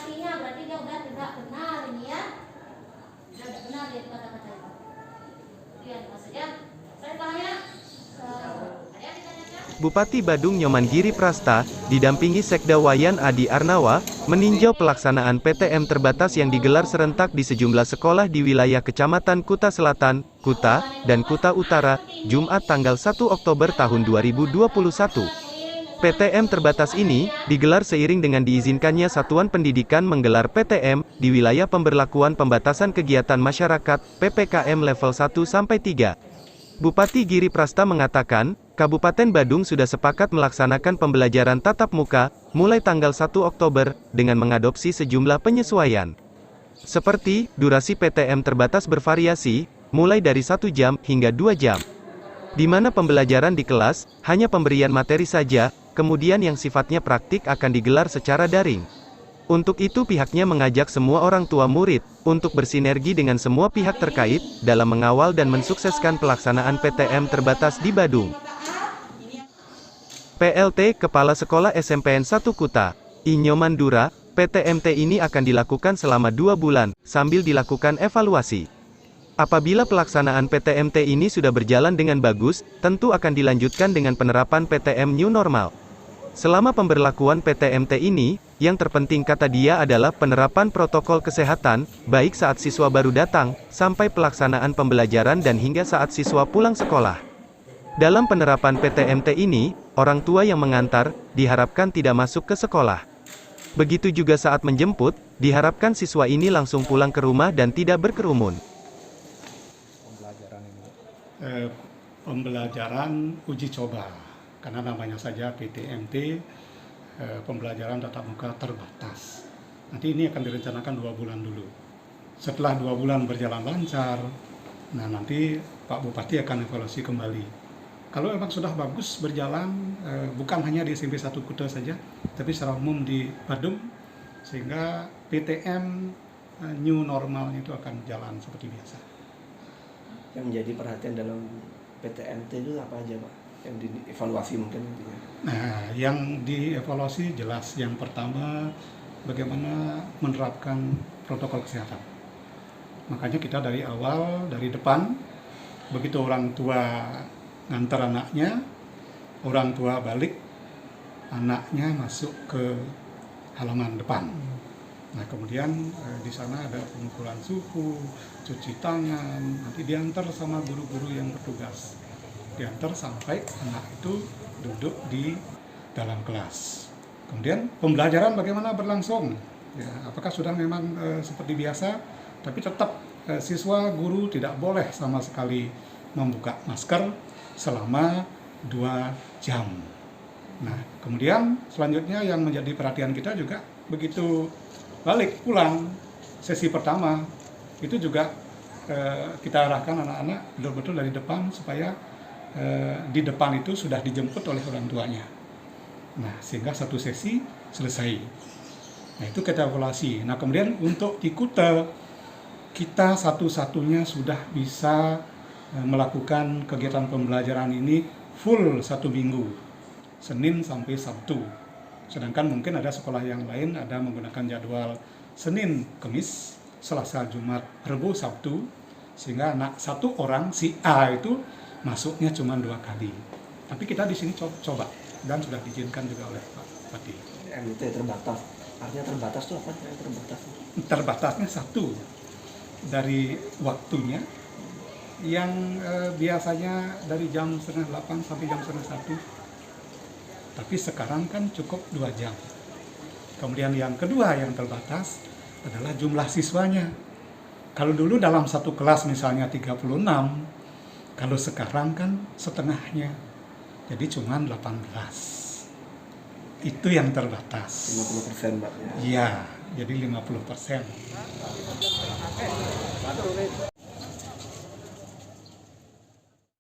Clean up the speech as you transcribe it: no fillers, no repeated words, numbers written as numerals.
verifikasinya, berarti dia udah tidak benar ini ya. Sudah tidak benar dia kata-kata itu. Kemudian apa saja? Saya tanya. Ada yang ditanyakan? Bupati Badung Nyoman Giri Prasta, didampingi Sekda Wayan Adi Arnawa, meninjau pelaksanaan PTM terbatas yang digelar serentak di sejumlah sekolah di wilayah Kecamatan Kuta Selatan, Kuta, dan Kuta Utara, Jumat tanggal 1 Oktober tahun 2021. PTM terbatas ini, digelar seiring dengan diizinkannya Satuan Pendidikan menggelar PTM, di wilayah pemberlakuan pembatasan kegiatan masyarakat, PPKM level 1-3. Bupati Giri Prasta mengatakan, Kabupaten Badung sudah sepakat melaksanakan pembelajaran tatap muka, mulai tanggal 1 Oktober, dengan mengadopsi sejumlah penyesuaian. Seperti, durasi PTM terbatas bervariasi, mulai dari 1 jam hingga 2 jam. Di mana pembelajaran di kelas, hanya pemberian materi saja, kemudian yang sifatnya praktik akan digelar secara daring. Untuk itu pihaknya mengajak semua orang tua murid, untuk bersinergi dengan semua pihak terkait, dalam mengawal dan mensukseskan pelaksanaan PTM terbatas di Badung. PLT Kepala Sekolah SMPN 1 Kuta, Inyoman Dura, PTMT ini akan dilakukan selama 2 bulan, sambil dilakukan evaluasi. Apabila pelaksanaan PTMT ini sudah berjalan dengan bagus, tentu akan dilanjutkan dengan penerapan PTM New Normal. Selama pemberlakuan PTMT ini, yang terpenting kata dia adalah penerapan protokol kesehatan, baik saat siswa baru datang, sampai pelaksanaan pembelajaran dan hingga saat siswa pulang sekolah. Dalam penerapan PTMT ini, orang tua yang mengantar, diharapkan tidak masuk ke sekolah. Begitu juga saat menjemput, diharapkan siswa ini langsung pulang ke rumah dan tidak berkerumun. Pembelajaran uji coba, karena namanya saja PTMT, pembelajaran tatap muka terbatas. Nanti ini akan direncanakan 2 bulan dulu. Setelah 2 bulan berjalan lancar, nah nanti Pak Bupati akan evaluasi kembali. Kalau memang sudah bagus berjalan, bukan hanya di SMP 1 Kuta saja, tapi secara umum di Badung, sehingga PTM new normal itu akan jalan seperti biasa. Yang menjadi perhatian dalam PTMT itu apa aja Pak? Yang dievaluasi mungkin intinya. Nah, yang dievaluasi jelas yang pertama bagaimana menerapkan protokol kesehatan. Makanya kita dari awal, dari depan, begitu orang tua ngantar anaknya, orang tua balik, anaknya masuk ke halaman depan. Nah, kemudian di sana ada pengukuran suhu, cuci tangan, nanti diantar sama guru-guru yang bertugas. Diantar sampai anak itu duduk di dalam kelas. Kemudian pembelajaran bagaimana berlangsung? Ya, apakah sudah memang seperti biasa? Tapi tetap siswa guru tidak boleh sama sekali membuka masker selama 2 jam. Nah, kemudian selanjutnya yang menjadi perhatian kita juga begitu balik pulang sesi pertama itu juga kita arahkan anak-anak betul-betul dari depan supaya di depan itu sudah dijemput oleh orang tuanya. Nah, sehingga satu sesi selesai. Nah, itu kita evaluasi. Nah, kemudian untuk di Kuta, kita satu-satunya sudah bisa melakukan kegiatan pembelajaran ini full 1 minggu, Senin sampai Sabtu. Sedangkan mungkin ada sekolah yang lain ada menggunakan jadwal Senin, Kamis, Selasa, Jumat, Rabu, Sabtu, sehingga anak satu orang si A itu masuknya cuma 2 kali. Tapi kita di sini coba dan sudah diizinkan juga oleh Pak Bupati. MT terbatas. Artinya terbatas itu apa? Terbatas. Terbatasnya 1 dari waktunya yang biasanya dari jam 7:30 sampai jam 7:30. Tapi sekarang kan cukup 2 jam. Kemudian yang kedua yang terbatas adalah jumlah siswanya. Kalau dulu dalam satu kelas misalnya 36, kalau sekarang kan setengahnya, jadi cuma 18. Itu yang terbatas. 50% Pak. Iya, jadi 50%.